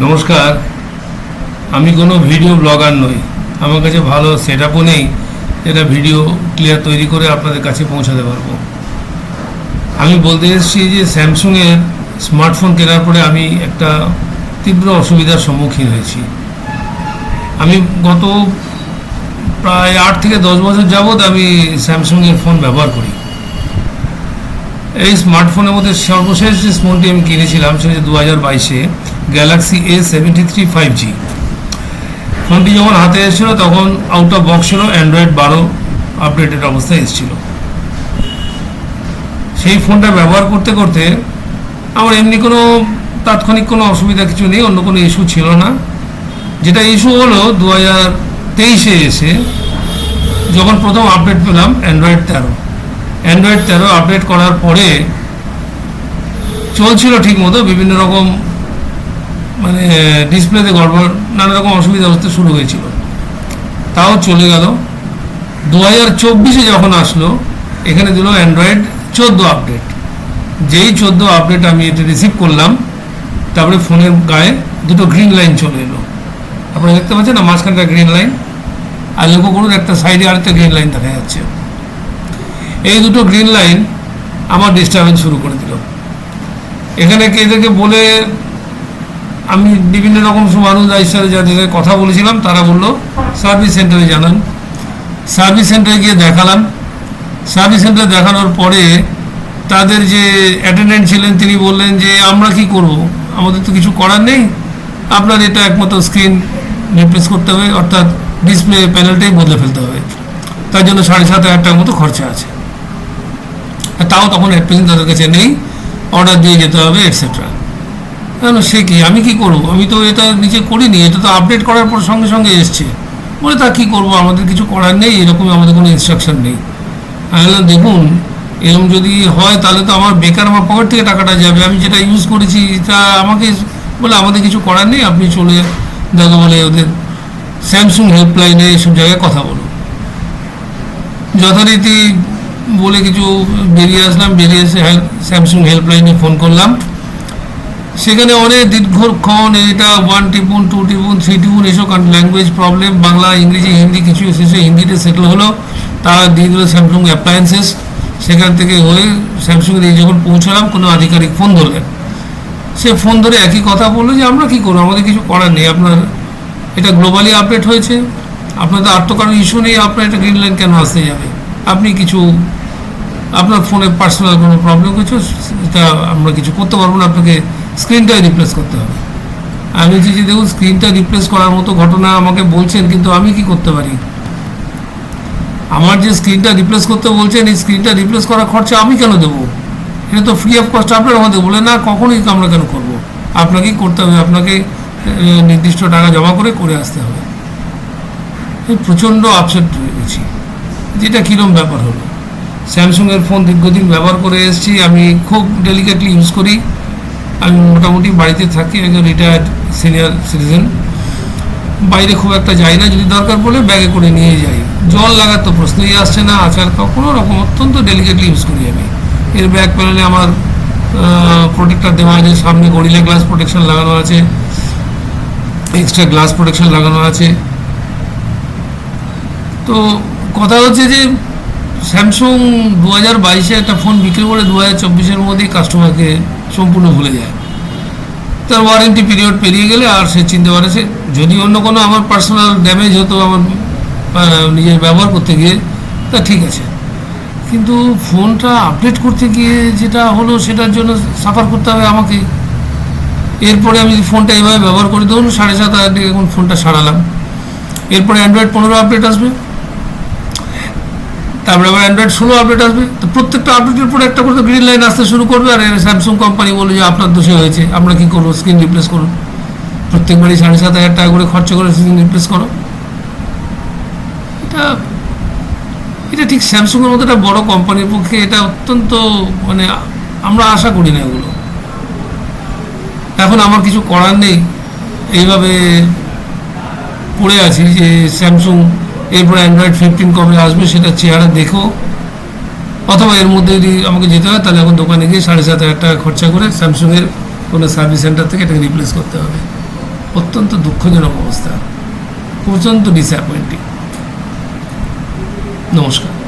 নমস্কার, আমি কোনো ভিডিও ব্লগার নই। আমার কাছে ভালো সেটআপও নেই যেটা ভিডিও ক্লিয়ার তৈরি করে আপনাদের কাছে পৌঁছাতে পারবো। আমি বলতে এসেছি যে স্যামসুংয়ের স্মার্টফোন কেনার পরে আমি একটা তীব্র অসুবিধার সম্মুখীন হয়েছি। আমি গত প্রায় 8 থেকে 10 বছর যাবৎ আমি স্যামসুংয়ের ফোন ব্যবহার করি। এই স্মার্টফোনের মধ্যে সর্বশেষ যে ফোনটি আমি কিনেছিলাম সেটা 2022-এ গ্যালাক্সি A73 5G। ফোনটি যখন হাতে এসেছিল তখন আউট অফ বক্স ছিল, অ্যান্ড্রয়েড 12 আপডেটেড অবস্থায় এসেছিল। সেই ফোনটা ব্যবহার করতে করতে আমার এমনি কোনো তাৎক্ষণিক কোনো অসুবিধা কিছু নেই, অন্য কোনো ইস্যু ছিল না। যেটা ইস্যু হলো 2023-এ এসে যখন প্রথম আপডেট পেলাম অ্যান্ড্রয়েড 13 আপডেট করার পরে চলছিল ঠিক মতো, বিভিন্ন রকম মানে ডিসপ্লেতে গড়বড়, নানা রকম অসুবিধা হতে শুরু হয়েছিল। তাও চলে গেল। 2024-এ যখন আসলো এখানে দিল অ্যান্ড্রয়েড 14 আপডেট। যেই 14 আপডেট আমি এটা রিসিভ করলাম, তারপরে ফোনের গায়ে দুটো গ্রিন লাইন চলে এলো। আপনারা দেখতে পাচ্ছেন না, মাঝখানটা গ্রিন লাইন, আর লক্ষ্য করুন একটা সাইডে আরেকটা গ্রিন লাইন দেখা যাচ্ছে। এই দুটো গ্রিন লাইন আমার ডিস্টার্বেন্স শুরু করে দিল। এখানে এদেরকে বলে আমি বিভিন্ন রকম মানুষ যাদের কথা বলেছিলাম, তারা বললো সার্ভিস সেন্টারে জানান। সার্ভিস সেন্টারে গিয়ে দেখালাম। সার্ভিস সেন্টারে দেখানোর পরে তাদের যে অ্যাটেন্ডেন্ট ছিলেন তিনি বললেন যে আমরা কি করব, আমাদের তো কিছু করার নেই, আপনার এটা একমাত্র স্ক্রিন রিপ্লেস করতে হবে, অর্থাৎ ডিসপ্লে প্যানেলটাই বদলে ফেলতে হবে। তার জন্য 7,500 টাকার মতো খরচা আছে। তাও তখন এট প্রেজেন্ট তাদের কাছে নেই, অর্ডার দিয়ে যেতে হবে এটসেট্রা। কেন সে কি, আমি কি করব, আমি তো এটা নিজে করিনি, এটা তো আপডেট করার পর সঙ্গে সঙ্গে এসছে। বলে তা কী করবো, আমাদের কিছু করার নেই, এরকম আমাদের কোনো ইনস্ট্রাকশন নেই। আমি বললাম দেখুন, এরকম যদি হয় তাহলে তো আমার বেকার আমার পকেট থেকে টাকাটা যাবে, আমি যেটা ইউজ করেছি তা আমাকে বলে আমাদের কিছু করার নেই, আপনি চলে দেখা বলে ওদের স্যামসুং হেল্পলাইনে এসব জায়গায় কথা বলুন। যথারীতি বলে কিছু বেরিয়ে আসলাম, বেরিয়ে এসে স্যামসুং হেল্পলাইনে ফোন করলাম। সেখানে অনেক দীর্ঘক্ষণ এটা 1 টিপুন 2 টিপুন 3 টিপুন এসব ল্যাঙ্গুয়েজ প্রবলেম, বাংলা ইংরেজি হিন্দি কিছু এসেছে, হিন্দিতে সেটেল হলো। তারা দিয়ে দিল স্যামসুং অ্যাপ্লায়েন্সেস। সেখান থেকে হয়ে স্যামসুংয়ের এই যখন পৌঁছালাম, কোনো আধিকারিক ফোন ধরলেন। সে ফোন ধরে একই কথা বললো যে আমরা কী করবো, আমাদের কিছু করার নেই, আপনার এটা গ্লোবালি আপডেট হয়েছে, আপনাদের আর তো কারো ইস্যু নেই, আপনার এটা গ্রিন লাইন কেন আসতে যাবে, আপনি কিছু আপনার ফোনে পার্সোনাল কোনো প্রবলেম কিছু, এটা আমরা কিছু করতে পারবো না, আপনাকে স্ক্রিনটাই রিপ্লেস করতে হবে। আমি বলছি যে দেখুন, স্ক্রিনটা রিপ্লেস করার মতো ঘটনা আমাকে বলছেন, কিন্তু আমি কি করতে পারি, আমার যে স্ক্রিনটা রিপ্লেস করতে বলছেন এই স্ক্রিনটা রিপ্লেস করার খরচা আমি কেন দেবো, এটা তো ফ্রি অফ কস্ট আপনার আমাদের বলে না, কখনোই আমরা কেন করবো, আপনাকেই করতে হবে, আপনাকে নির্দিষ্ট টাকা জমা করে আসতে হবে। প্রচণ্ড আপসেট হয়ে গেছি, যেটা কীরকম ব্যাপার হলো। স্যামসুংয়ের ফোন দীর্ঘদিন ব্যবহার করে এসেছি, আমি খুব ডেলিকেটলি ইউজ করি। আমি মোটামুটি বাড়িতে থাকি, একজন রিটায়ার্ড সিনিয়র সিটিজেন, বাইরে খুব একটা যাই না, যদি দরকার পড়লে ব্যাগে করে নিয়ে যাই। জল লাগার তো প্রশ্নই আসছে না, আচার কোনো রকম অত্যন্ত ডেলিকেটলি ইউজ করি আমি। এর ব্যাক প্যানেলে আমার প্রোটেক্টার দেওয়া আছে, সামনে গরিলা গ্লাস প্রোটেকশন লাগানো আছে, এক্সট্রা গ্লাস প্রোটেকশন লাগানো আছে। তো কথা হচ্ছে যে স্যামসুং 2022-এ একটা ফোন বিক্রি করে 2024-এর মধ্যেই কাস্টমারকে সম্পূর্ণ ভুলে যায়। তার ওয়ারেন্টি পিরিয়ড পেরিয়ে গেলে আর সে চিনতে পারে, সে যদি অন্য কোনো আমার পার্সোনাল ড্যামেজ হতো আমার নিজের ব্যবহার করতে গিয়ে, তা ঠিক আছে, কিন্তু ফোনটা আপডেট করতে গিয়ে যেটা হলো সেটার জন্য সাফার করতে হবে আমাকে। এরপরে আমি যদি ফোনটা এভাবে ব্যবহার করি, ধরুন 7,500 টাকা এখন ফোনটা সারালাম, এরপরে অ্যান্ড্রয়েড 15 আপডেট আসবে, তারপরে আবার অ্যান্ড্রয়েড 16 আপডেট আসবে। তো প্রত্যেকটা আপডেটের পরে একটা করে গ্রিন লাইন আসতে শুরু করবে, আর স্যামসুং কোম্পানি বলে যে আপনার দোষে হয়েছে, আমরা কী করবো, স্ক্রিন রিপ্লেস করুন, প্রত্যেকবারই 7,500 টাকা করে খরচা করে স্ক্রিন রিপ্লেস করো। এটা ঠিক স্যামসুংয়ের মতো একটা বড় কোম্পানির পক্ষে এটা অত্যন্ত মানে আমরা আশা করি না এগুলো। এখন আমার কিছু করার নেই, এইভাবে পড়ে আছি যে স্যামসুং এরপর অ্যান্ড্রয়েড 15 কবে আসবে সেটা চেহারা দেখো, অথবা এর মধ্যে যদি আমাকে যেতে হয় তাহলে এখন দোকানে গিয়ে 7,500 টাকা খরচা করে স্যামসুংয়ের কোনো সার্ভিস সেন্টার থেকে এটাকে রিপ্লেস করতে হবে। অত্যন্ত দুঃখজনক অবস্থা, প্রচণ্ড ডিসঅ্যাপয়েন্টিং। নমস্কার।